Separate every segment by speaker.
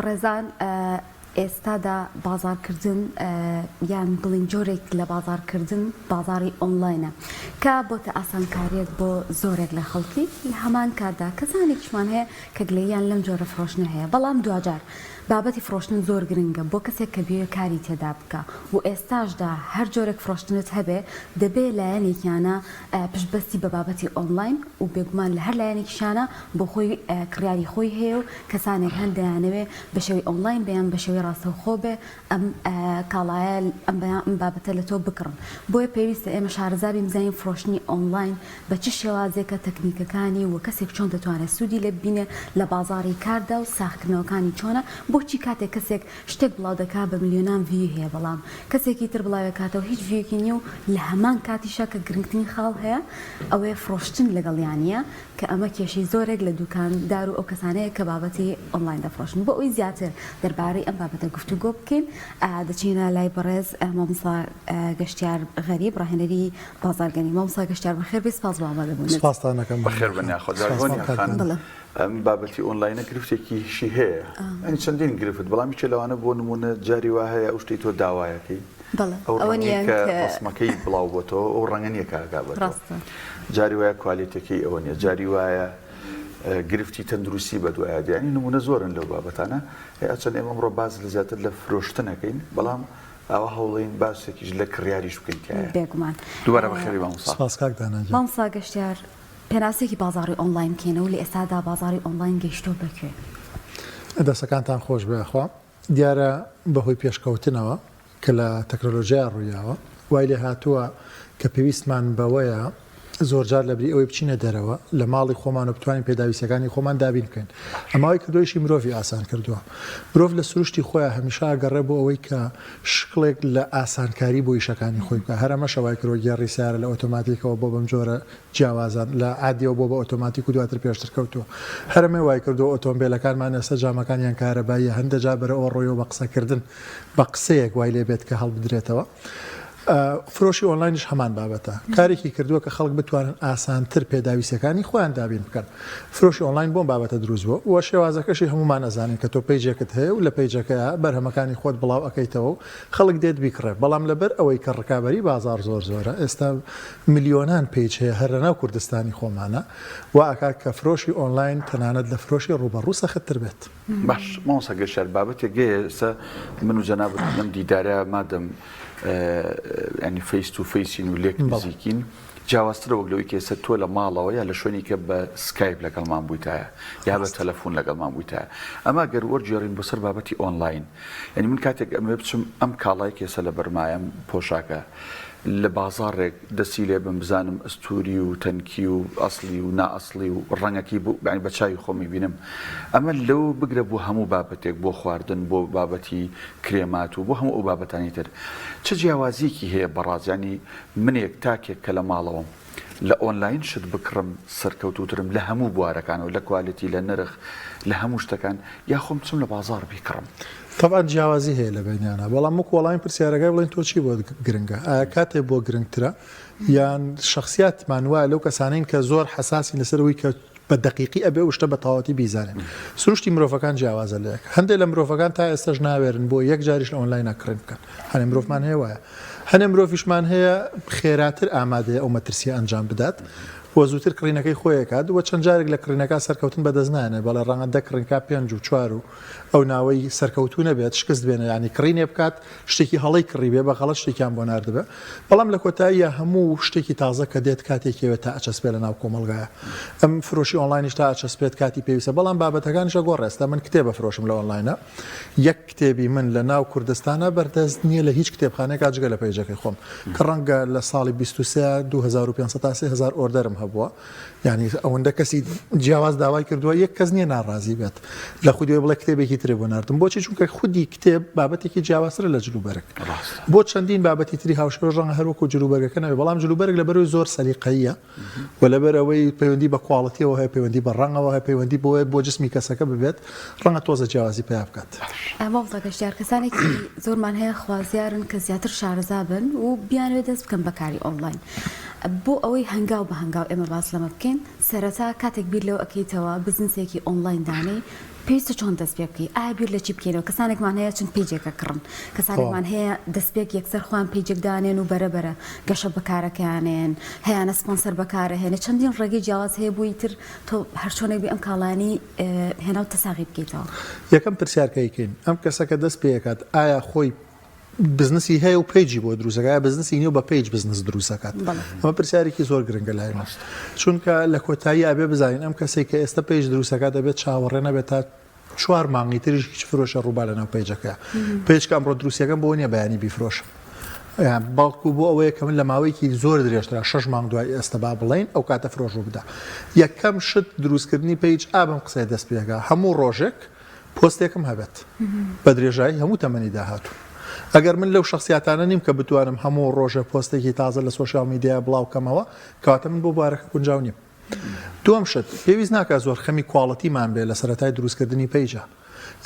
Speaker 1: بەڕێزان ئێستادا بازارکردن یان بڵین جۆرێک لە بازارکردن بازاری ئۆنلاینە کە بۆتە ئاسانکاریەک بۆ زۆرێک لە خەڵکی لە هەمان کاتدا کەسانێکیشمان هەیە کە گلەییان لەم جۆرە فرۆشتنە هەیە بەڵام دوجار بابەتی فرۆشتن زۆر گرنگە بۆ کەسێک کە بێ کاری تێدا بکە و ئێستاشدا هەر جۆرێک فرۆشتنت هەبێ دەبێت لایەنێکیانە پشتبەستی بە بابەتی ئۆنلاین و بێگومان لە هەر لایەنێکیشانە بۆ خۆی کڕیاری خۆی هەیە و کەسانێک هەندیانەوێ بە شێوەی ئۆنلاین بەیان بە شێوەی ڕاستەوخۆ بێ ئەم کاڵایە ئەم بابەتە لە تۆ بکڕن بۆیە پێویستە ئێمە شارەزابی بزانین فرۆشتنی ئۆنلاین بە چ شێوازێکە تەکنیکەکانی و کەسێک چۆن دەتوانێت سوودی لێ ببینێ لە بازاری کاردا و ساختکردنەوەکانی چۆنە بۆچی کاتێک کەسێک شتێک بڵاو دەکات بە میلیۆنان ڤیو هەیە بەڵام کەسێکی تر بڵاوێکاتەوە هیچ ڤیوکی نییە و لە هەمان کاتیشە کە گرنگترین خاڵ هەیە ئەوەیە فرۆشتن لەگەڵیانە کە ئەمە کێشەی زۆرێک لە دوکاندار و ئەو کەسانەیە کە بابەتی ئۆنلاین دەفرۆشن بۆ ئەوی زیاتر دەربارەی ئەم بابەتە گفتوگۆ بکەین دەچینە لای بەڕێز مامۆستا گەشتیار غەریب ڕاهێنەری بازارگەنی مامۆستا گەشتیار بەخێر بێ سپاس بۆ ئامادەبوون
Speaker 2: سپاستانەکەم
Speaker 3: بەخێر بن یاخۆجار ئەم بابەتی ئۆنلاینە گرفتێکیشی هەیە ئەنی چەندین گرفت بەڵامی چێ لەوانە بۆ نمونە جاری وا هەیە ئەو شتەی تۆ داوایەکەی ڕسمەکەی بڵاو بۆتەوە ئەو ڕەنگە نییە کاگابێت جاری وایە کوالیتەکەی ئەوە نیە جاری وایە گرفتی تەندروستی بەدوایە دیانی نمونە زۆرن لەو بابەتانە چەند ئێمە ئەمڕۆ باز لە زیاتر لە فرۆشتنەکەین بەڵام ئەوە هەوڵین باسێکیش لە کڕیاریش بکەین
Speaker 1: بێگومان
Speaker 3: دووبارە بەخێری
Speaker 1: مامۆستا گەشتیار پێناسێکی بازاری ئۆنلاین بکەینەوە لە ئێستادا بازاری ئۆنلاین گەیشتۆ بکوێ
Speaker 2: دەستەکانتان خۆش بێخوا دیارە بەهۆی پێشکەوتنەوە کە لە تەکنۆلۆژیا ڕوویاوە وای لێ هاتووە کە پێویستمان بەوەیە زۆرجار لەبری ئەوەی بچینە دەرەوە لە ماڵی خۆمان و بتوانین پێداویستەکانی خۆمان دابین بکەین ئەماوەی کردویشی مرۆڤی ئاسان کردووە مرۆڤ لە سروشتی خۆیان هەمیشە ئاگەڕێ بۆ ئەوەی کە شکڵێک لە ئاسانکاری بۆ ئیشەکانی خۆی بکە هەرەمە شەوای کرۆ گێڕی سیارە لە ئۆتۆماتیکەوە بۆ بەم جۆرە جیاوازان لە عادیەوە بۆ بە ئۆتۆماتیک و دواتر پێشتر کەوتووە هەرەمێ وای کردو ئۆتۆمبیلەکانمان ئێستا جامەکانیان کارەباییە هەندێجا بەرەوە ڕۆیەوە بە قسەکردن بە قسەیەک وای لێ بێت کە هەڵبدرێتەوە فرۆشی ئۆنلاینش هەمان بابەتە کارێکی کردووە کە خەڵک بتوانن ئاسانتر پێداویستەکانی خۆیان دابین بکەن فرۆشی ئۆنلاین بۆم بابەتە دروست بووە وە شێوازەکەشی هەمومان ئەزانین کە تۆ پەیجێکت هەیە و لە پەیجەکەیە بەرهەمەکانی خۆت بڵاو ئەەکەیتەوە خەڵک دێت بیکڕێ بەڵام لەبەر ئەوەی کە ڕکابەری بازار زۆر زۆرە ئێستا میلیۆنان پێیج هەیە هەر لەناو کوردستانی خۆمانە و ئاکات کە فرۆشی ئۆنلاین تەنانەت لە فرۆشی ڕوبەڕوو سەختتر بێت
Speaker 3: باش مامۆستا گەشتیار بابەتێک گەیە من و جەنابەت لەم دیدارە مادەم ینی فیس تو فیسین و لێک نزیکین جیاوازترە وەک لەوەی کە ئێستا تۆ لە ماڵەوە یا لە شوێنی کە بە سکایپ لەگەڵمان بوویتایە یا بە تەلەفۆن لەگەڵمان بوویتایە ئەمە گەر وەرجێڕین بۆسەر بابەتی ئۆنلاین ینی من کاتێک ئەمە بچم ئەم کاڵای کێسە لە بەرمایەم پۆشاکە لە بازارێک دەستی لێ بم بزانم ئەستوری و تەنکی و ئەسلی و نائەسلی و ڕەنگەکی بە چاوی خۆمی بینم ئەمە لەو بگرە بۆ هەموو بابەتێک بۆ خواردن بۆ بابەتی کرێمات و بۆ هەموو ئەو بابەتانی تر چه جیاوازیەکی هەیە بەڕازیانی منێک تاکێک کە لە ماڵەوەم لە ئۆنلاین شت بکڕم سەرکەوتوترم لە هەموو بوارەکانەوە لە کوالیتی لە نرخ لە هەموو شتەکان یا خۆم بچم لە بازار بیکڕم
Speaker 2: طبعا جیاوازی هەیە لە بینیانە بەڵام وەک وەڵامی پرسیارەکەی بڵێن تۆ چی بۆ گرنگە ئایا کاتێک بۆ گرنگترە یان شخصیاتمان وایە لەو کەسانین کە زۆر حساسی لەسەرەوەی کە بە دقیقی ئەبێ و شتە بە تەواوەتی بیزانێن سروشتی مرۆڤەکان جیاوازە لەیەک هەندێک لە مرۆڤەکان تا ئێستاش ناوێرن بۆ یەک جاریش لە ئۆنلاین کڕین بکەن هەنێ مرۆڤمان هەیە وایە هەنێ مرۆڤیشمان هەیە خێراتر ئامادەیە ئەو مەترسیە ئەنجام بدات وە زووتر کڕینەکەی خۆیەکات وە چەند جارێک لە کڕینەکە سەرکەوتن بەدەست نانێ بەڵێ ڕەنگە دەکڕینکە 5 و 4 و ئەو ناوەی سەرکەوتو نەبێت شکست بێنە ینی کڕینێ بکات شتێکی هەڵی کڕی بێ بە غەڵەت شتێکیان بۆ ناردبێ بەڵام لە کۆتاییە هەموو شتێکی تازە کە دێت کاتێکەوێت تا ئەچەسپێ لە ناو کۆمەلگایە ئەم فرۆشی ئۆنلاینیش تا ئەچەسپێت کاتی پێویستە بەڵام بابەتەکانیشە گۆڕێستا من کتێبە فرۆشم لە ئۆنلاینە یەک کتێبی من لە ناو کوردستانە بەردەست نییە لە هیچ کتێبخانەیەک جگە لە پەیجەکەی خۆم کە ڕەنگە لە ساڵی 23 2500 تا 3000 ئۆردەرم هەبووە یعنی ئەوەندە کەسی جیاواز داوای کردووە یەک کەس نییە ناڕازی بێت لە خودی بڵێ کتێبێکی ترێ بۆ ناردم بۆچی چونکە خودی کتێب بابەتێکی جیاوازترە لە جلوبەرگ بۆ چەندین بابەتی تری هاوشێوە ڕەنگە هەروەکو جلوبەرگەکە نەوێت بەڵام جلوبەرگ لەبەرەوەی زۆر سەلیقەییە و لەبەرەوەی پەیوەندی بە کواڵەتیەوە هەیە پەیوەندی بە ڕەنگەوە هەیە پەیوەندی بۆ جسمی کەسەکە ببێت ڕەنگە تۆزە جیاوازی پێیا بکات
Speaker 1: مامۆستا گەشتیار کەسانێکی زۆرمان هەیە خوازیارن کە زیاتر شارەزا بن و بیانوێت دەست بکەن بەکاری ئۆنلاین بۆ ئەوەی هەنگاو بە هەنگاو ئێمە باس لەمە بکەین سەرەتا کاتێک بیر لەو ئەکەیتەوە بزنسێکی ئۆنلاین دانەی پێویستە چۆن دەست پێ بکەی ئایا بیر لە چی بکەینەوە کەسانێکمان هەیە چون پیجێکە کڕن کەسانێکمان هەیە دەستپێک یەکسەر خۆیان پیجێک دانێن و بەرەبەرە گەشە بەکارەکەیانێن هەیەە سپۆنسەر بەکارەهێنە چەندین ڕێگەی جیاواز هەیە بۆی تر تۆ هەر چۆنێک بێ ئەم کاڵانی هێنا و تەساغی بکەیتەوە
Speaker 2: یەکەم پرسیارکەیکەین ئەم کەسەکە دەست پێکات ئایا خۆی بزنسی هەیە و پیجی بۆ دروستەکە بزنسی نیو بە پیج بزنس دروستەکات ئەمە پرسیارێکی زۆر گرنگە لای ماست چونکە لە کۆتایی ئەبێ بزانین ئەم کەسێک کە ئێستا پیج دروستەکە دەبێت چاوەڕێ نەبێت تا 4 مانگی تریش هیچ فرۆشە ڕووبا لەناو پیجەکە پیجکە ئەمڕۆ دروستیەکەم بۆ نییە بەیانی بیفرۆشم باڵکو بۆ ئەوەیە کە من لە ماوەیەکی زۆر درێژترا 6 مانگ دوای ئێستا با بڵین ئەو کاتە فرۆش ڕوو بدا یەکەم شت دروستکردنی پیج ئابم قسەی دەست پێکە هەموو ڕۆژێک پۆستێکم هەبێت بە درێژایی هەموو تەمەنی داهاتوو ئەگەر من لەو شخصیاتانە نیم کە بتوانم هەموو ڕۆژە پۆستێکی تازە لە سوۆشیال میدیا بڵاوکەمەوە کەواتە من بۆ بارەکە گونجاو نیم دووەم شت پێویست ناکات زۆر خەمی کواڵەتیمان بێ لە سەرەتای دروستکردنی پیجە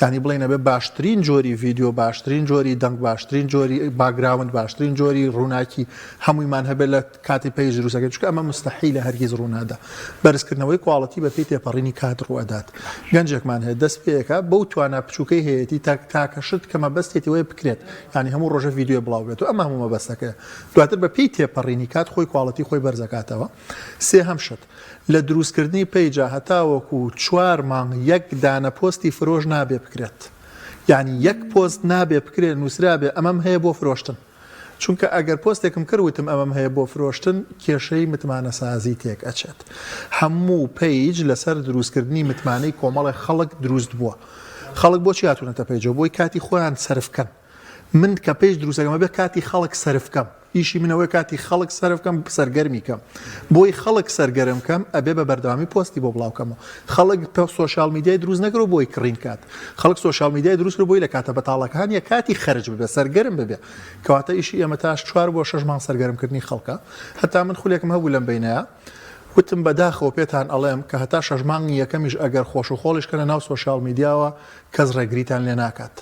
Speaker 2: یعنی بڵێنە بێ باشترین جۆری ڤیدیۆ باشترین جۆری دەنگ باشترین جۆری باگراوند باشترین جۆری ڕووناکی هەموویمان هەبێت لە کاتی پیج دروستەکە چونکە ئەمە مستەحیلە هەرگیز ڕوونادا بەرزکردنەوەی کواڵەتی بە پێی تێپەڕینی کات ڕوەدات گەنجێکمان هەیە دەست پێیەکە بەو توانە بچووکەی هەیەی تاکەشت کە مەبەستێتی وەیە بکرێت ینی هەموو ڕۆژە ڤیدیۆ بڵاو بێت و ئەمە هەموو مەبەستەکە دواتر بە پێی تێپەڕینی کات خۆی کواڵەتی خۆی بەرزەکاتەوە سێهەم شت لە دروستکردنی پیجە هەتاوەکو 4 مانگ یەک دانە پۆستی فرۆش نابێ بکرێت یعنی یەک پۆست نابێ بکرێت نووسرا بێ ئەمەم هەیە بۆ فرۆشتن چونکە ئەگەر پۆستێکم کردوتم ئەمەم هەیە بۆ فرۆشتن کێشەی متمانە سازی تێک ئەچێت هەموو پیج لەسەر دروستکردنی متمانەی کۆمەڵی خەڵک دروست بووە خەڵک بۆچی هاتوونەتە پیجەوە بۆی کاتی خۆیان سەرفکەن من کە پیج دروستەکەمە بێ کاتی خەڵک سەرفکەم ئیشی منەوەی کاتی خەڵک سەرفکەم سەرگەرمی کەم بۆی خەڵک سەرگەرم کەم ئەبێ بە بەردەوامی پۆستی بۆ بڵاوکەمەوە خەڵک سۆشیال میدیای دروست نەکرۆ بۆی کڕین کات خەڵک سۆشیال میدیای دروست کرد بۆی لە کاتە بەتاڵەکان یە کاتی خەرج ببێ سەرگەرم ببێ کەواتە ئیشی ئێمە تاش 4 بۆ 6 مانگ سەرگەرمکردنی خەڵکە هەتا من خولێکم هەبوو لەم بینەیە وتم بەداخەوە پێتان ئەڵێم کە هەتا 6 مانگی یەکەمیش ئەگەر خۆش و خۆڵش کەنە ناو سۆشیال میدیاوە کەس ڕێگریتان لێ ناکات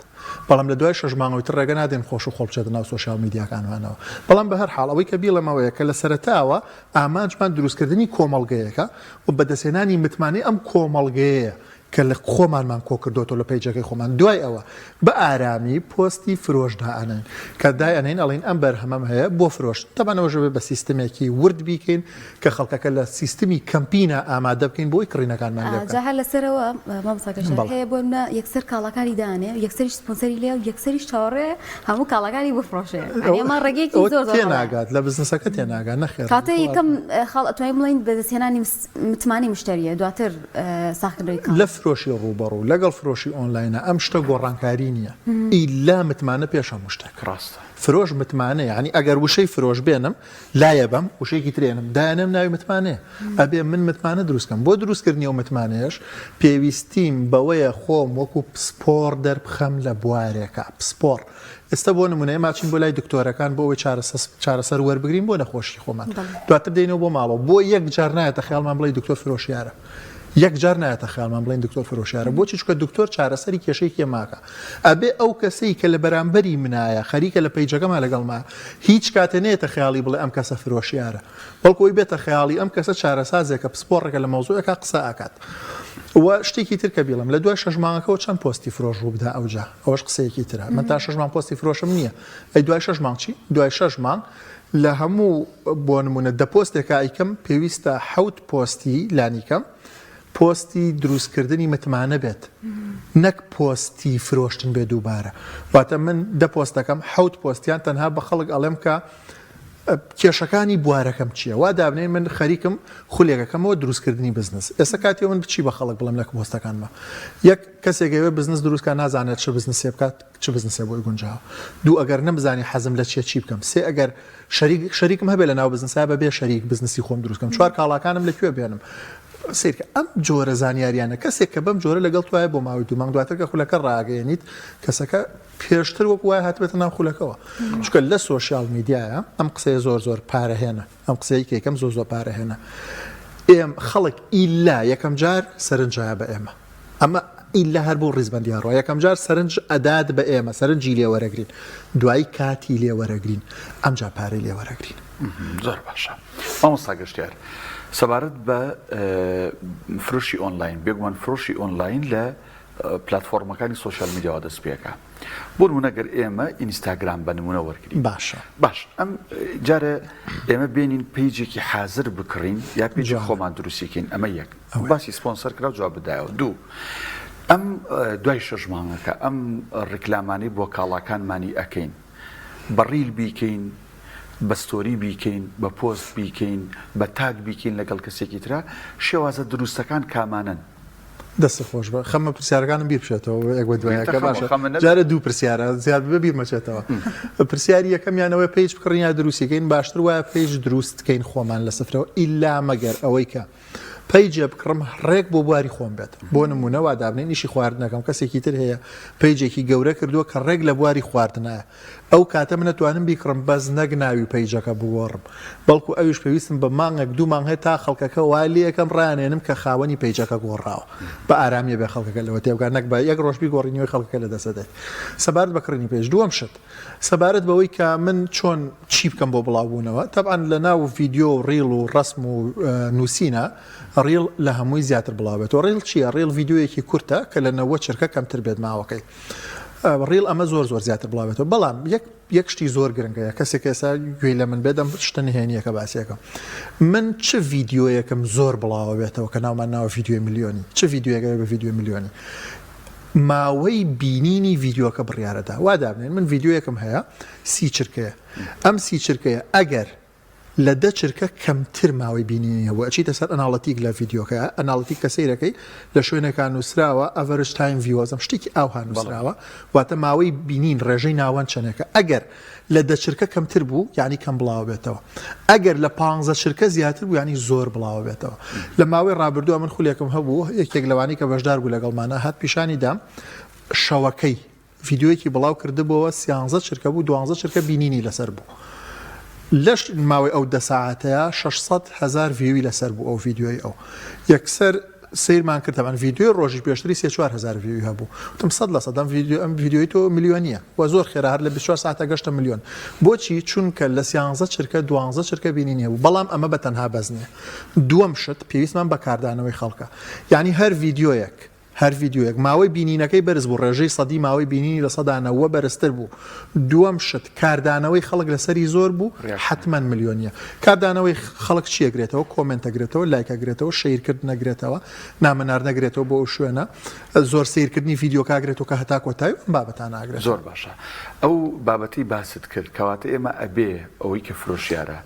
Speaker 2: بەڵام لە دوای 6 مانگەوەی تر ڕێگە نادێن خۆش و خۆڵ بچێتە ناو سۆشیال میدیاکانوانەوە بەڵام بە هەر حاڵ ئەوەی کە بیڵەمەوەیە کە لە سەرەتاوە ئامانجمان دروستکردنی کۆمەڵگەیەکە و بەدەستێنانی متمانەی ئەم کۆمەڵگەیە کە لە خۆمانمان کۆ کردوتەوە لە پیجەکەی خۆمان دوای ئەوە بە ئارامی پۆستی فرۆشدا ئەنێن کە دای ئەنین ئەڵین ئەم بەرهەمەم هەیە بۆ فرۆشت تەبانەوەژە بە سیستمێکی ورد بیکەین کە خەڵکەکە لە سیستمی کەمپینە ئامادە بکەین بۆی کڕینەکانمان لێ بکەن
Speaker 1: جا هەر لەسەرەوە مامۆستاکەش هەیە بۆ منە یەکسەر کاڵەکانی دانێ و یەکسەریش سپۆنسەری لێ و یەکسەریش چاوەڕێ هەموو کاڵەکانی بفرۆشێ ئەمە ڕێگەیەکی زۆر
Speaker 2: تێناگات لە بزنسەکە تێناگات نەخێر
Speaker 1: کاتە یەکەم خەڵ ئەتوانین بڵین بەدەستهێنانی متمانی مشتریە دواتر ساختنەوەی
Speaker 2: لە فرۆشی ڕووبەڕوو لەگەڵ فرۆشی ئۆنلاینە ئەم شتە گۆڕانکاری نییە ئیلا متمانە پێشە مشتێک
Speaker 3: ڕاستە
Speaker 2: فرۆش متمانەیە ینی ئەگەر وشەی فرۆش بێنم لایە بەم وشەیەکی ترێنم دایانم ناوی متمانەیە ئەبێ من متمانە دروستکەم بۆ دروستکردنی ئەو متمانەیەش پێویستیم بەوەیە خۆم وەکو پسپۆر دەربخەم لە بوارێکە پسپۆر ئێستا بۆ نمونەیە ماچین بۆ لای دکتۆرەکان بۆ ئەوەی چارەسەر وەربگرین بۆ نەخۆشی خۆمان دواتر دێنەوە بۆ ماڵەوە بۆ یەک جار نایەتە خەیاڵمان بڵێ دکتۆر فرۆشیارە یەک جار نایەتە خەیاڵمان بڵێن دکتۆر فرۆشیارە بۆچی چونکە دکتۆر چارەسەری کێشەیەکی ماکە ئەبێ ئەو کەسەی کە لە بەرامبەری منایە خەریکە لە پیجەکەمان لەگەڵما هیچ کاتێ نێتە خەیاڵی بڵێ ئەم کەسە فرۆشیارە بەڵکۆی بێتە خەیاڵی ئەم کەسە چارەسازێکە پسپۆڕێکە لە مەوزوعەکە قسە ئاکات و شتێکی تر کە بیڵم لە دوای 6 مانگەکەەوە چەند پۆستی فرۆش ڕوو بدا ئەوجا ئەوەش قسەیەکی ترە من تا 6 مانگ پۆستی فرۆشم نییە ئەی دوای 6 مانگ چی دوای 6 مانگ لە هەموو بۆ نمونە دە پۆستێکە ئایکەم پێویستە 7 پۆستی لانیکەم پۆستی دروستکردنی متمانە بێت نەک پۆستی فرۆشتن بێ دووبارە واتە من دە پۆستەکەم 7 پۆستیان تەنها بە خەڵک ئەڵێم کە کێشەکانی بوارەکەم چییە وا دابنێن من خەریکم خولێکەکەمەوە دروستکردنی بزنس ئێستا کاتی من بچی بە خەڵک بڵم لە پۆستەکانمە یەک کەسێکەوە بزنس دروستکە نازانێت چه بزنسێ بکات چه بزنسێ بۆی گونجاوە دوو ئەگەر نەمزانی حەزم لە چی بکەم سێ ئەگەر شەریکم هەبێت لە ناو بزنسا بەبێ شەریک بزنسی خۆم دروستکەم 4 کاڵاکانم لەکوێ بێنم سیرکە ئەم جۆرە زانیاریانە کەسێک کە بەم جۆرە لەگەڵ توایە بۆ ماوەی 2 مانگ دواتر کە خولەکە ڕاگەیەنیت کەسەکە پێشتر وەک وایە هاتبێتە ناو خولەکەەوە چونکە لە سۆشیال میدیایە ئەم قسەیە زۆر پارەهێنە ئەم قسەی کێکەم زۆر پارەهێنە ئێم خەڵک ئیلا یەکەم جار سەرنجایە بە ئێمە ئەمە ئیلا هەر بۆ ڕیزبەندیان ڕۆ یەکەم جار سەرنج ئەداد بە ئێمە سەرنجی لێوەرەگرین دوایی کاتی لێوەرەگرین ئەمجا پارەی لێوەرەگرین
Speaker 3: زۆر باشە مامۆستا گەشتیار سەبارەت بە فرۆشی ئۆنلاین بێگومان فرۆشی ئۆنلاین لە پلتفۆرمەکانی سوۆشیال میدیاوە دەست پێکە بۆ نمونەگەر ئێمە ئینستاگرام بە نمونە وەرگری
Speaker 2: باشە
Speaker 3: باش ئەم جارە ئێمە بێنین پیجێکی حازر بکڕین یا پیجی خۆمان دروستیکەین ئەمە یەک باسی سپۆنسەر کرا جواب بدایەوە دوو ئەم دوای 6 مانگەکە ئەم ڕیکلامانەی بۆ کاڵاکانمانی ئەکەین بە ڕیل بیکەین بە ستۆری بیکەین بە پۆست بیکەین بە تاک بیکەین لەگەڵ کەسێکی ترا شێوازە دروستەکان کامانن
Speaker 2: دەست خۆش بە خەمە پرسیارەکانم بیر بچێتەوە یەک بە دوایەکە باشە جارە دوو پرسیارە زیاد بە بیر مەچێتەوە پرسیاری یەکەمیانەوەی پیج بکڕین یا دروستیکەین باشتر وایە پیج دروستکەین خۆمان لە سفرەوە ئیلا مەگەر ئەوەی کە پیجە بکڕم ڕێک بۆ بواری خۆم بێت بۆ نمونە وا دابنین نیشی خواردنەکەم کەسێکی تر هەیە پیجێکی گەورە کردووە کە ڕێک لە بواری خواردنایە ئەو کاتە من نەتوانم بیکڕم بەس نەک ناوی پیجەکە بگۆڕم بەڵکو ئەویش پێویستم بە مانگێک دوو مانگ هەیە تا خەڵکەکە والی یەکەم ڕانێنم کە خاوەنی پیجەکە گۆڕاوە بە ئارامیە بێ خەڵکەکە لەوە تێبگار نەک بە یەک ڕۆژ بیگۆڕینەوەی خەڵکەکە لە دەسەدێت سەبارەت بەکڕینی پێش دووەم شت سەبارەت بەوەی کە من چۆن چی بکەم بۆ بڵاوبوونەوە تەبعاً لە ناو ڤیدیۆ و ڕیڵ و ڕسم و نووسینە ڕیڵ لە هەمووی زیاتر بڵاوێتەوە ڕیڵ چییە ڕیڵ ڤیدیۆیەکی کورتە کە لە 90 چرکە کەمتر بێت ماوەکەی ڕیڵ ئەمە زۆر زیاتر بڵاوێتەوە بەڵام یەک شتی زۆر گرنگەیە کەسێک ئێستا گوێی لە من بێدەم شتە نهێنیەکە باسیەکەم من چ ڤیدیۆیەکەم زۆر بڵاوە بێتەوە کە ناومان ناوە ڤیدیۆی میلیۆنی چ ڤیدیۆیەکە بە ڤیدیۆ میلیۆنی ماوەی بینینی ڤیدیۆکە بڕیارەدا وا دابنێن من ڤیدیۆیەکم هەیە 30 چرکەیە ئەم 30 چرکەیە ئەگەر لە 10 چرکە کەمتر ماوەی بینینی هەبوو ئەچیتە سەر ئەناڵەتیک لە ڤیدیۆکە ئەناڵەتیک کە سەیرەکەی لە شوێنەکان نووسراوە ئەڤەرج تایم ڤیوەزم شتێکی ئاوها نووسراوە واتە ماوەی بینین ڕێژەی ناوەند چەنێکە ئەگەر لە 10 چرکە کەمتر بوو یعنی کەم بڵاو بێتەوە ئەگەر لە 15 چرکە زیاتر بوو ینی زۆر بڵاو بێتەوە لە ماوەی ڕابردووە من خولێکم هەبوو یەکێک لەوانی کە بەشدار بوو لەگەڵمانە هات پیشانی دام شەوەکەی ڤیدیۆیەکی بڵاو کردبەوە 13 چرکە بوو 12 چرکە بینینی لەسەر بوو لەش ماوەی ئەو 10 ساعتەیە 600,000 ڤیوی لەسەر بوو ئەو ڤیدیۆی ئەو یەکسەر سیرمان کردەوە ڤیدیۆی ڕۆژی پێشتری 3-4,000 ڤیوی هەبوو وتم 100% ئەم ڤیدیۆی تۆ میلیۆنیە و زۆر خێرا هەر لە 24 ساعتە گەشتە میلیۆن بۆچی چونکە لە 13 چرکە 12 چرکە بینینی هەبوو بەڵام ئەمە بە تەنها بەز نییە دووەم شت پێویستمان بەکاردانەوەی خەڵکە یعنی هەر ڤیدیۆیەک هەر ڤیدیۆیەک ماوەی بینینەکەی بەرز بوو ڕێژەی سەدی ماوەی بینینی لە سەدانەوە بەرزتر بوو دووەم شت کاردانەوەی خەڵک لەسەری زۆر بوو حتمما میلیۆنیە کاردانەوەی خەڵک چیەگرێتەوە کۆمنتەگرێتەوە لایکەگرێتەوە شەیرکرد نەگرێتەوە نامەنار نەگرێتەوە بۆ ئەو شوێنە زۆر سیرکردنی ڤیدیۆ کاگرێتەوە کە هەتا کۆتایی بابەتان ناگرێت
Speaker 3: زۆر باشە ئەو بابەتی باست کرد کەواتە ئێمە ئەبێ ئەوەی کە فرۆشیارە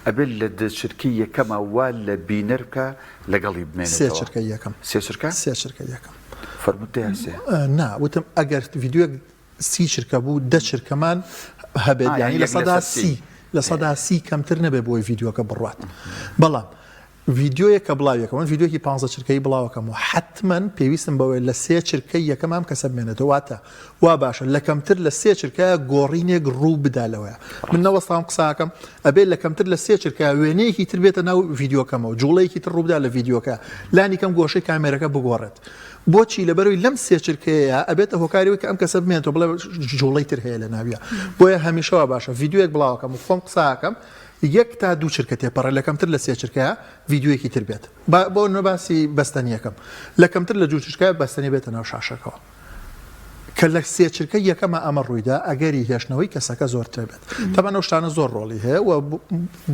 Speaker 3: ئەبێ لە دەچرکی یەکەمە وا لە بینەر بکە لەگەڵی بمێنێتەوە
Speaker 2: سێ چرکە یەکەم
Speaker 3: سێ
Speaker 2: چرکە یەکەم
Speaker 3: فەرمووتێ
Speaker 2: وتم ئەگەر ڤیدیۆ 30 چرکە بوو 10 چرکەمان هەبێت ینی لە سەدا 30 کەمتر نەبێ بۆی ڤیدیۆکە بڕوات بەڵام ڤیدیۆیەکە بڵاویەکەمە ڤیدیۆکی 15 چرکەی بڵاوەکەم و حتمما پێویستم بەوەی لە 3 چرکەی یەکەمام کەسە بمێنێتەوە واتە وا باشە لە کەمتر لە 3 چرکە گۆڕینێک ڕوو بدالەوەیە من نەوەستام قساکەم ئەبێت لە کەمتر لە 3 چرکە وێنەیەکی تر بێتە ناو ڤیدیۆکەمەوە جوڵەیەکی تر ڕووبدا لە ڤیدیۆکە لانی کەم گۆشەی کامێرەکە بگۆڕێت بۆچی لەبەرەوەی لەم 3 چرکەیە ئەبێتە هۆکاریەوە کە ئەم کەسە بمێنێتەوە بڵێ جوڵەی تر هەیە لە ناویە بۆیە هەمیشەوە باشە ڤیدیۆیەک بڵاوەکەم و خۆم قساکەم 1 تا 2 چرکە تێپەڕە لە کەمتر لە 3 چرکەیە ڤیدیۆیەکی تر بێت بۆ نەباسی بەستنیەکەم لە کەمتر لە 2 چرکە بەستنی بێتە ناو شاشەکەەوە کە لە 3 چرکە یەکەمە ئەمە ڕوویدا ئەگەری هێشتنەوەی کەسەکە زۆرتر بێت تەبەن ئەو شتانە زۆر ڕۆڵی هەیە و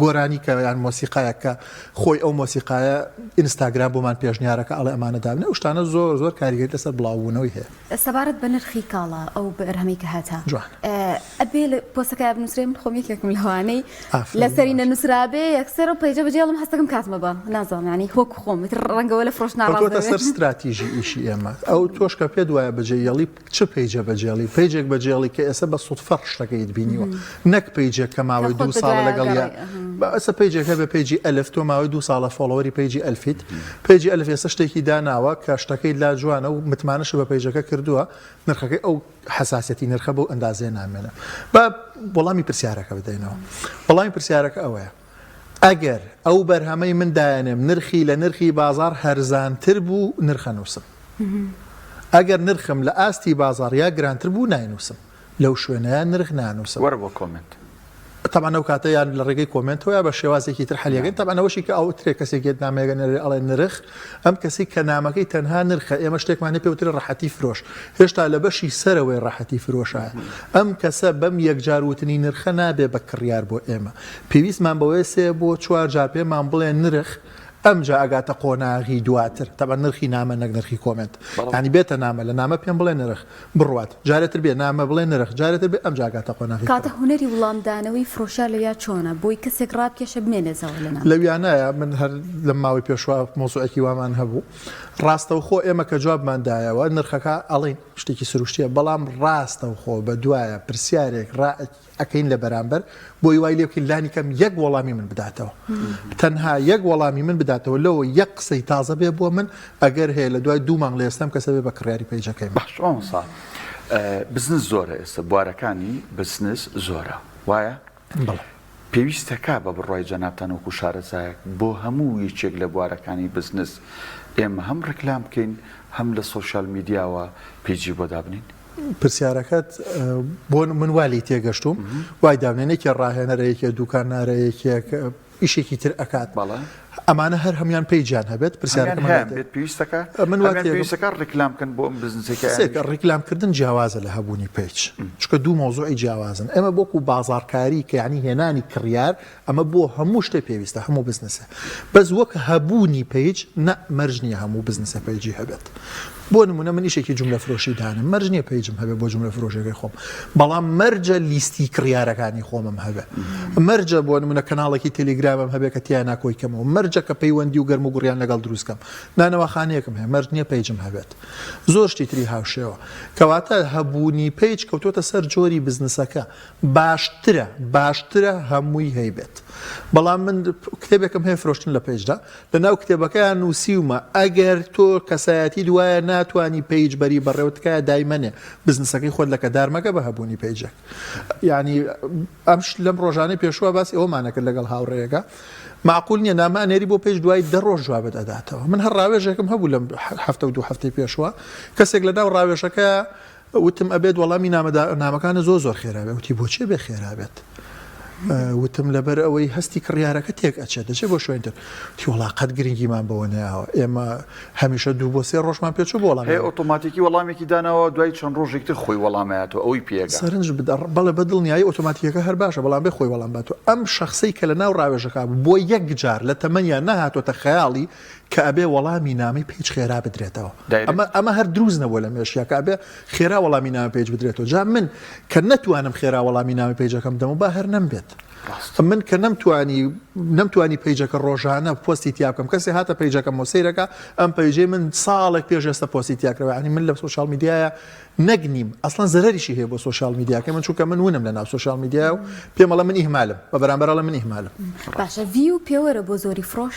Speaker 2: گۆرانی کە یان مۆسیقایە کە خۆی ئەو مۆسیقایە ئینستاگرام بۆمان پێشنیارەکە ئەڵێ ئەمانە دابنێ ئەو شتانە زۆر کاریگەری لەسەر بڵاوبوونەوەی هەیە
Speaker 1: سەبارەت بە نرخی کاڵە ئەو بە ئەرهەمی کە هەتا ئەبێ پۆستەکە بنووسێ من خۆم یەکێکم لەوانەی لەسەری نەنووسرابێ یەکسەر و پەیجە بەجێڵم هەستەکەم کاتمە بە نازانم ینی وەکو خۆم ڕەنگەوە لە فرۆش ناڕاستە
Speaker 2: سەر استراتیژی ئیشی ئێمە ئەو تۆش کە پێ دوایە بەجێیەڵی چ پەیجە بەجێڵی پەیجێک بەجێڵی کە ئێستا بە سوودفەر شتەکەیت بینیوە نەک پەیجێک کە ماوەی 2 ساڵ لەگەڵ ئەستا پەیجێک هەبێ پەیجی ئەلف تۆ ماوەی 2 ساڵە فۆڵۆوەری پەیجی ئەلفیت پەیجی ئەلف ئێستا شتێکی داناوە کە شتەکەی لا جوانە و متمانەش بە پەیجەکە کردووە نرخەکەی ئەو حساسەتی نرخە بۆ ئەندازێ نامێنە بە وەڵامی پرسیارەکە بدەینەوە وەڵامی پرسیارەکە ئەوەیە ئەگەر ئەو بەرهەمەی من دایانێم نرخی لە نرخی بازار هەرزانتر بوو نرخە نووسم ئەگەر نرخم لە ئاستی بازار یا گرانتر بوو ناینووسم لەو شوێنەیە نرخ نانووسم
Speaker 3: وەرە بۆ کۆمنت
Speaker 2: طبعا ئەو کاتە یان لە ڕێگەی کۆمنتەوە یا بە شێوازێکی تر حەلیەکەن طبعا ئەوەشی کە ئەو ترێ کەسێکێت نامەیەگەن ئەڵێ نرخ ئەم کەسی کە نامەکەی تەنها نرخە ئێمە شتێکمانە پێوترە ڕەحەتی فرۆش هێشتا لە بەشی سەرەوەی ڕەحەتی فرۆشایە ئەم کەسە بەم یەکجار وتنی نرخە نابێ بە کڕیار بۆ ئێمە پێویستمان بەوەی 3 بۆ 4 جار پێمان بڵێ نرخ ئەمجا ئەگاتە قۆناغی دواتر تەبەن نرخی نامە نەک نرخی کۆمنت ینی بێتە نامە لە نامە پێم بڵێ نرخ بڕوات جارێتتر بێ نامە بڵێ نرخ جارێتتر بێ ئەمجا ئەگاتە قۆناغی
Speaker 1: کاتە هوەری وڵامدانەوەی فرۆشە لە یا چۆنە بۆی کەسێک ڕابکێشە بمێنێزەوە لە نام
Speaker 2: لەویانایە من هەر لە ماوەی پێشوا مۆزوعێکی وامان هەبوو ڕاستەوخۆ ئێمە کە جوابماندایەوە نرخەکە ئەڵین شتێکی سروشتیە بەڵام ڕاستەوخۆ بە دوایە پرسیارێک ئەەکەین لە بەرامبەر بۆی وای لێ بکەین لانی کەم یەک وەڵامی من بداتەوە تەنها یەک وەڵامی من بداتەوە لەوە یەک قسەی تازە بێ بۆ من ئەگەر هەیە لە دوای 2 مانگ لە ئێستام کەسە بێ بە کڕیاری پێیجەکەی
Speaker 3: باش ئەوسا بزنس زۆرە ئێستا بوارەکانی بزنس زۆرە وایە
Speaker 2: بەڵێ
Speaker 3: پێویستەکە بە بڕای جەنابتان وەکو شارەزایەک بۆ هەموو یەکێک لە بوارەکانی بزنس ئێمە هەم ڕکلام بکەین هەم لە سۆشیال میدیاوە پیجی بۆ دابنین
Speaker 2: پرسیارەکەت بۆ من والی تێگەشتوم وای داونێنێکی ڕاهێنەرەیەکێ دوکانارەیەکێک ئیشێکی تر ئەکات ئەمانە هەر هەمان پێیجان هەبێت پرسیارەکەمان
Speaker 3: بێت پێویستەکە
Speaker 2: من
Speaker 3: پێویستەکە ڕکلام بکەن بۆ ئەم بزنسێکە
Speaker 2: ڕیکلامکردن جیاوازە لە هەبوونی پیج چکە 2 مۆزوعی جیاوازن ئێمە بۆکو بازارکاری کە یعنی هێنانی کڕیار ئەمە بۆ هەموو شتێ پێویستە هەموو بزنسە بەس وەک هەبوونی پیج نە مەرج نییە هەموو بزنسە پیجی هەبێت بۆ نمونە من ئیشێکی جملە فرۆشی دانم مەرج نییە پیجم هەبێت بۆ جملە فرۆشەکەی خۆم بەڵام مەرجە لیستی کڕیارەکانی خۆمم هەبێت مەرجە بۆ نمونە کەناڵێکی تەلێگرامم هەبێت کە تیان ناکۆیکەمەوە مەرجە کە پەیوەندی و گەرم و گوڕیان لەگەڵ دروستکەم نانەوە خانەیەکم هەیە مەرج نییە پیجم هەبێت زۆر شتی تری هاوشێوە کەواتە هەبوونی پیج کەوتۆتە سەر جۆری بزنسەکە باشترە هەمووی هەیبێت بەڵام من کتێبێکم هەیە فرۆشتن لە پیجدا لە ناو کتێبەکەیان نووسیومە ئەگەر تۆ کەسایەتی دوایە ناتوانانی پیج بەری بەڕێوتکایە دایمەنێ بزنسەکەی خۆت لە کە دارمەکە بە هەبوونی پیجێک ینی ئەم لەم ڕۆژانەی پێشوە باسی ئەومانەکرد لەگەڵ هاوڕێیەکە معقول نییە نامانێری بۆ پێش دوای 10 ڕۆژ جوابت ئەداتەوە من هەر ڕاوێژێکم هەبوو لەم هەفتە و 2 هەفتەی پێشوە کەسێک لە ناو ڕاوێژەکە وتم ئەبێت وەڵامی نامەکانە زۆر خێرابێت وتی بۆچێ بێ خێرابێت وتم لەبەر ئەوەی هەستی کڕیارەکە تێک ئەچێت دەچێت بۆ شوێنتر وڵا قەت گرنگیمان بەوە نایەوە ئێمە هەمیشە 2 بۆ 3 ڕۆژمان پێچوو بۆ وەڵام
Speaker 3: ئۆتۆماتیکی وەڵامێکی داناوە دوای چەند ڕۆژێکتر خۆی وەڵامایەتەوە ئەوی پێگە
Speaker 2: سەرنج بەڵێ بەدڵنیایی ئۆتۆماتیکەکە هەر باشە بەڵام بێ خۆی وەڵام باتەوە ئەم شخصەی کە لە ناو ڕاوێژەکە بۆ یەک جار لە تەمەنیان نەهاتۆتە خەیاڵی کە ئەبێ وەڵامی نامی پیج خێرا بدرێتەوە ئەمە هەر دروست نەبووە لە مێشیە کە ئەبێ خێرا وەڵامی نامی پیج بدرێتەوە جا من کە نەتوانم خێرا وەڵامی نامی پیجەکەم دەم و با هەر نەمبێت من کە نەمتوانی پیجەکە ڕۆژانە پۆستی تیا بکەم کەسی هاتە پیجەکەم وسەیرەکە ئەم پیجەی من ساڵێک پێش ئێستا پۆستی تیاکرەوە ینی من لە سوشال میدیایە نەگنیم ئەسڵەن زەرریشی هەیە بۆ سوشال میدیاکە من چونکە من ونم لە ناو سوشال میدیا و پێم ئەڵێ من ئیهمالم بە بەرامبەرەڵە من ئیهمالم
Speaker 1: باشە ڤیو پێوەرە بۆ زۆری فرۆش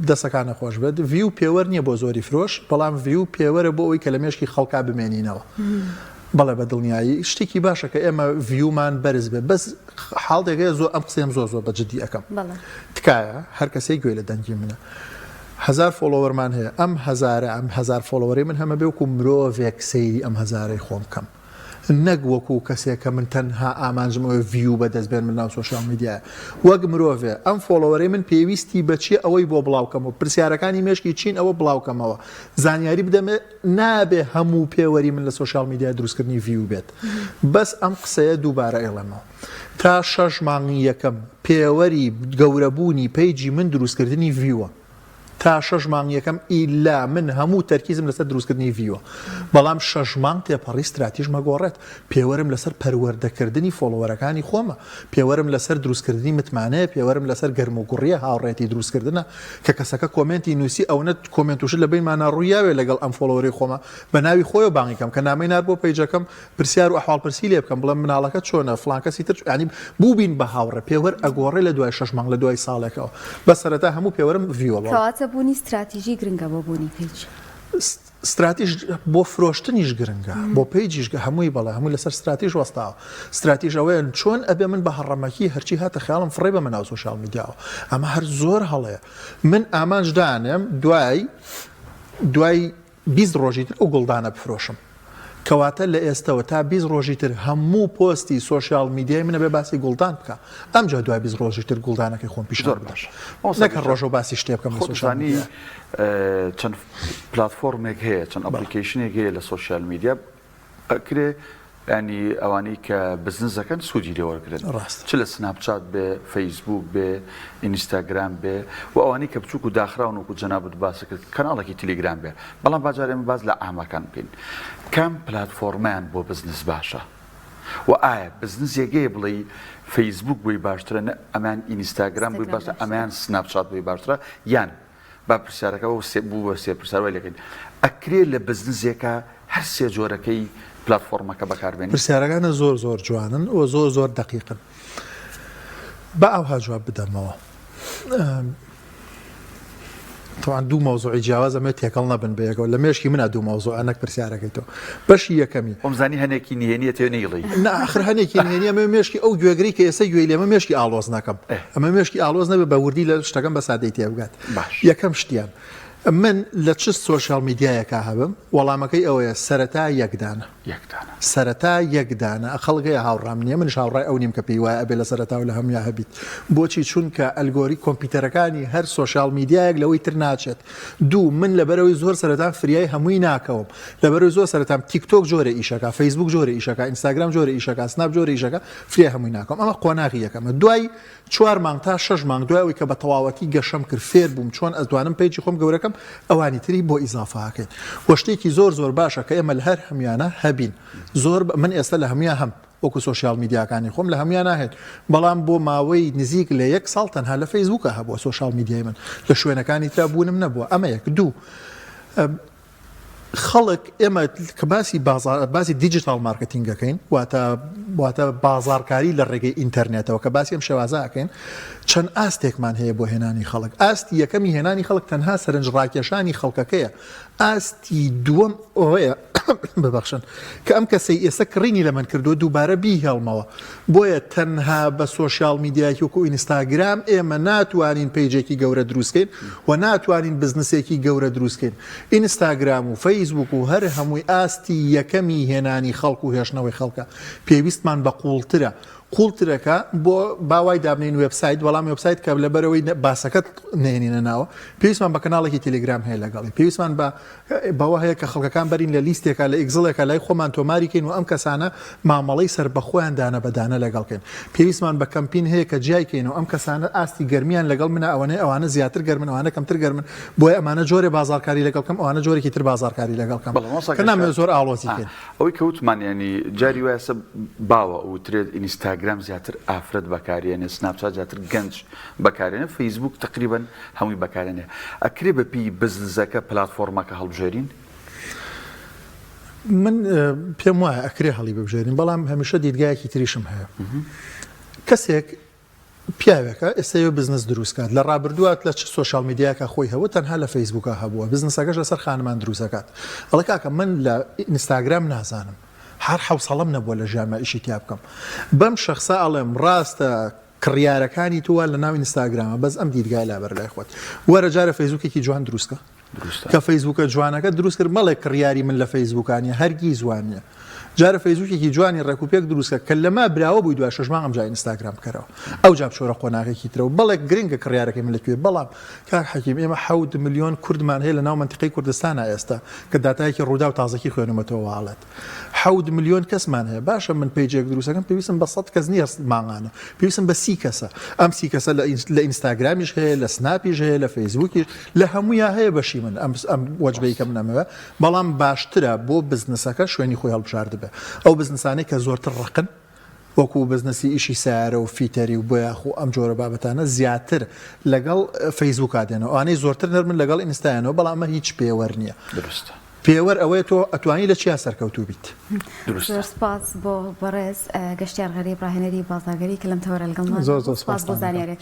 Speaker 2: دەسەکانە خۆش بێت ڤیو پێوەەر نییە بۆ زۆری فرۆش بەڵام ڤیو پێوەرە بۆ ئەوی کە لە مێشکی خەڵکا بمێنینەوە بەڵێ بە دڵنیایی شتێکی باشە کە ئێمە ڤیومان بەرز بێت بەس حاڵدێکەیە زۆر ئەم قسەم زۆر بە جددی ئەەکەم تکایە هەر کەسێک گوێ لە دەنگی منە 1000 فۆلۆوەرمان هەیە ئەم 1000 فۆلۆوەری من هەمە بێ وەکو مرۆڤێک سەیری ئەم 1000ی خۆم بکەم نەک وەکو کەسێک کە من تەنها ئامانجمەوە ڤیو بەدەستبێن من ناو سۆشیال میدیایە وەک مرۆڤێ ئەم فۆلۆوەری من پێویستی بەچی ئەوەی بۆ بڵاوکەمەوە پرسیارەکانی مێشکی چین ئەوە بڵاوکەمەوە زانیاری بدەمێ نابێ هەموو پێوەری من لە سۆشیال میدیا دروستکردنی ڤیو بێت بەس ئەم قسەیە دووبارە ئێڵەمەوە تا 6 مانگی یەکەم پێوەری گەورەبوونی پیجی من دروستکردنی ڤیوە تا 6 مانگ یەکەم ئیلا من هەموو تەرکیزم لەسەر دروستکردنی ڤیوە بەڵام 6 مانگ تێپەڕی استراتیژ مەگۆڕێت پێوەرم لەسەر پەروەردەکردنی فۆلۆوەرەکانی خۆمە پێوەرم لەسەر دروستکردنی متمانەیە پێوەرم لەسەر گەرم و گوڕیە هاوڕێتی دروستکردنە کە کەسەکە کۆمنتی نووسی ئەو نەت کۆمنتوش لە بینمانە ڕوویاوێ لەگەڵ ئەم فۆلۆوەری خۆمە بە ناوی خۆی بانگیکەم کە نامەی نار بۆ پیجەکەم پرسیار و ئەحواڵپرسی لێ بکەم بڵێم مناڵەکە چۆنە فڵان کەسی تر ینی بوو بین بە هاوڕێ پێوەر ئەگۆڕێ لە دوای 6 مانگ لە دوای ساڵێکەوە بە سەرەتا هەموو پێوەرم ڤیوە
Speaker 1: کەواتە بوونی استراتیژی گرنگە بۆ بوونی پیج
Speaker 2: استراتیژ بۆ فرۆشتنیش گرنگە بۆ پیجیش هەمووی بەڵێ هەمووی لەسەر استراتیژ وەستاوە استراتیژ ئەوەیە چۆن ئەبێ من بە هەڕەمەکی هەرچی هاتە خەیاڵم فڕێ بە من ناو سۆشیال میدیاوە ئەمە هەر زۆر هەڵەیە من ئامانجدانم دوای 20 ڕۆژی تر ئەو گوڵدانە بفرۆشم کەواتە لە ئێستەوە تا 20 ڕۆژی تر هەموو پۆستی سوۆشیال میدیای منە بێ باسی گوڵدان بکە ئەمجا دوای 20 ڕۆژی تر گوڵدانەکەی خۆم پیشۆ
Speaker 3: باش
Speaker 2: نەکە ڕۆژە باسی شتێ بکەم لە سوۆشیال
Speaker 3: خۆزانی
Speaker 2: میدیا.
Speaker 3: چەند پلتفۆرمێک هەیە چەند ئەپلیکیشنێک هەیە لە سوۆشیال میدیا ئەکرێ ینی ئەوانەی کە بزنسەکەن سوودی لێوەرگرن
Speaker 2: ڕاست.
Speaker 3: چ لە سناپچات بێ فەیسبوک بێ ئینستاگرام بێ و ئەوانەی کە بچووک و داخراون وکو جەنابەت باس کرد کەناڵێکی تەلێگرام بێ بەڵام باجار ئێمە باز لە ئاماکان بکەین کام پلتفۆرمیان بۆ بزنس باشە و ئایا بزنس یەکەیە بڵێ فەیسبوک بۆی باشترە ئەمان ئینستاگرام بۆی باشترە ئەمان سناپچات بۆی باشترە یان با پرسیارەکە بوو بە سێ پرسیارەوەی لەکەین ئەکرێ لە بزنسێکە هەر سێ جۆرەکەی پلتفۆرمەکە بەکاربێنی
Speaker 2: پرسیارەکانە زۆر جوانن و زۆر دقیقن بە ئەوها جواب بدەمەوە طبعا دوو مەوزوعی جیاواز ئەمە تێکەڵ نەبن بەیەکەوە لە مێشکی منە دوو مەوزوع ئەنەک پرسیارەکەیتەوە بەشی یەکەمی
Speaker 3: ئۆمزانی هەنێکی نهێنیە تێ نەیڵی
Speaker 2: ناخر هەنێکی نهێنی ئەمە مێشکی ئەو گوێگری کە ئێستا گوێی لێمە مێشکی ئاڵۆز نەکەم ئەمە مێشکی ئاڵۆز نەبێ بە وردی لە شتەکەم بە سادەی تێبگات یەکەم شتیان من لە چ سوۆشیال میدیایەکە هەبم وەڵامەکەی ئەوەیە سەرەتا یەکدانە سەرەتا یەکدانە خەڵگەیە هاوڕام نییە منش هاوڕای ئەو نیم کە پێی وایە ئەبێ لە سەرەتا و لە هەمویا هەبیت بۆچی چونکە ئەلگۆری کۆمپیوتەرەکانی هەر سوۆشیال میدیایەک لەوەی تر ناچێت دوو من لەبەرەوەی زۆر سەرەتا فریای هەمووی ناکەوم لەبەرەوەی زۆر سەرەتام تیکتۆک جۆرە ئیشەکە فەیسبوک جۆرە ئیشەکە ئینستاگرام جۆرە ئیشەکە سناپ جۆرە ئیشەکە فریای هەمووی ناکەم ئەمە قۆناغی یەکەمە دوای 4 مانگ تا 6 مانگ دوایەوەی کە بە تەواوەتی گەشەم کرد فێر بووم چۆن ئەتوانم پیجی خۆم گەورەکەم ئەوانی تری بۆ ئیزافاکەین وەشتێکی زۆر باشە کە ئێمە لە هەر هەمیانە هەبین زۆر من ئێستا لە هەمیا هەم وەکو سوۆشیال میدیاکانی خۆم لە هەمیان ناهێت بەڵام بۆ ماوەی نزیک لە 1 ساڵ تەنها لە فەیسبووکە هەبووە سوۆشیال میدیای من لە شوێنەکانی ترا بوونم نەبووە ئەمە یەک دوو خەڵک ئێمە کە باسی دیجیتال مارکتینگەکەین واتە بازارکاری لە ڕێگەی ئینتەرنێتەوە کە باسی ئەم شێوازەکەین چەند ئاستێکمان هەیە بۆ هێنانی خەڵک ئاستی یەکەمی هێنانی خەڵک تەنها سەرنج ڕاکێشانی خەڵکەکەیە ئاستی دووەم ئەوەیە ببەخشن کە ئەم کەسەی ئێستا کڕینی لە من کردو دووبارە بیهێڵمەوە بۆیە تەنها بە سوۆشیال میدیایەکی وەکو ئینستاگرام ئێمە ناتوانین پیجێکی گەورە دروستکەین و ناتوانین بزنسێکی گەورە دروستکەین ئینستاگرام و فەیسبوک و هەر هەمووی ئاستی یەکەمی هێنانی خەڵک و هێشتنەوەی خەڵکە پێویستمان بە قوڵترە قوڵترەکە بۆ باوای دابنین وێبسایت بەڵام وێبسایت کە لەبەرەوەی باسەکەت نێنینە ناوە پێویستمان بە کەناڵێکی تەلێگرام هەیە لەگەڵی پێویستمان بەوە هەیە کە خەڵکەکان بەرین لە لیستێکە لە ئێگزڵێکە لای خۆمان تۆماریکەین و ئەم کەسانە مامەڵەی سەر بەخۆیان دانە بەدانە لەگەڵکەین پێویستمان بە کەمپین هەیە کە جیایکەین و ئەم کەسانە ئاستی گەرمیان لەگەڵ منە ئەوانە زیاتر گەرمن ئەوانە کەمتر گەرمن بۆیە ئەمانە جۆرە بازارکاری لەگەڵکەم ئەوانە جۆرێکی تر بازارکاری لەگەڵکەم کە نامێ زۆر ئاڵۆزیکەین
Speaker 3: ئەوەی کەوتمان ینی جاری وایە باوە وترێت ئینستاگرام زیاتر ئافرەت بەکارێنێ سناپچات زیاتر گەنج بەکارێنێ فەیسبوک تقریبا هەمووی بەکارێنێ ئەکرێ بەپی بزنسەکە پلتفۆرمەکە هەڵبژێرین
Speaker 2: من پێم وایە ئەکرێ هەڵی ببژێرین بەڵام هەمیشە دیدگایەکی تریشم هەیە کەسێک پیاوێکە ئێستا بزنس دروستکات لە ڕابردووات لە سوۆشیال میدیاکە خۆی هەبوو تەنها لە فەیسبوکە هەبووە بزنسەکەش لەسەر خانمان دروستەکات ئەڵێ کاکە من لە ئینستاگرام نازانم هەر حوسەڵەم نەبووە لە ژیانمە ئیشی تیا بکەم بەم شەخسە ئەڵێم ڕاستە کڕیارەکانی تووە لە ناو ئینستاگرامە بەس ئەم دیدگای لابەر لای خۆت وەرە جارە فەیسبوکێکی جوان دروستکە کە فەیسبوکە جوانەکە دروست کرد مەڵێک کڕیاری من لە فەیسبوکانیە هەرگیز وانە جارە فەیسبوکێکی جوانی ڕێکوپێک دروستکە کە لەما براوە بووی دوای 6 مانگ ئەم جای ئینستاگرام بکەرەوە ئەو جا بچۆرە قۆناغێکی ترەوە بەڵێک گرنگە کڕیارەکەی من لەکوێ بەڵام کاک حەکیم ئێمە 7 ملیۆن کوردمان هەیە لە ناو منتیقەی کوردستانە ئێستا کە داتایەکی ڕوودا و تازەکی خوێنمەتەوە واڵێت 7 ملیۆن کەسمان هەیە باشە من پیجێک دروستەکەم پێویستم بە 100 کەس نییە ماڵانە پێویستم بە 30 کەسە ئەم 30 کەسە لە ئینستاگرامیش هەیە لە سناپیش هەیە لە فەیسبوکیش لە هەموویە هەیە بەشی من ئەم وەجبەی کە منەمەوە بەڵام باشترە بۆ بزنسەکە شوێنی خۆی هەڵبژاردە بێ ئەو بزنسانەی کە زۆرتر ڕقن وەکو بزنسی ئیشی سیارە و فیتەری و بۆ یاخۆ ئەم جۆرە بابەتانە زیاتر لەگەڵ فەیسبووکا دێنەوە ئەوانەی زۆرتر نەرمن لەگەڵ ئینستایانەوە بەڵام ئەمە هیچ پێوەەر نییە پێوەەر ئەوەیە تۆ ئەتوانی لە چیا سەرکەوتوو بیت
Speaker 1: سپاس بۆ بەڕێز گەشتیار غەریب ڕاهێنەری بازاگەری کە لەم تەوەرە لەگەڵمان
Speaker 2: زۆر سپاس
Speaker 1: بۆ زانیاریەکە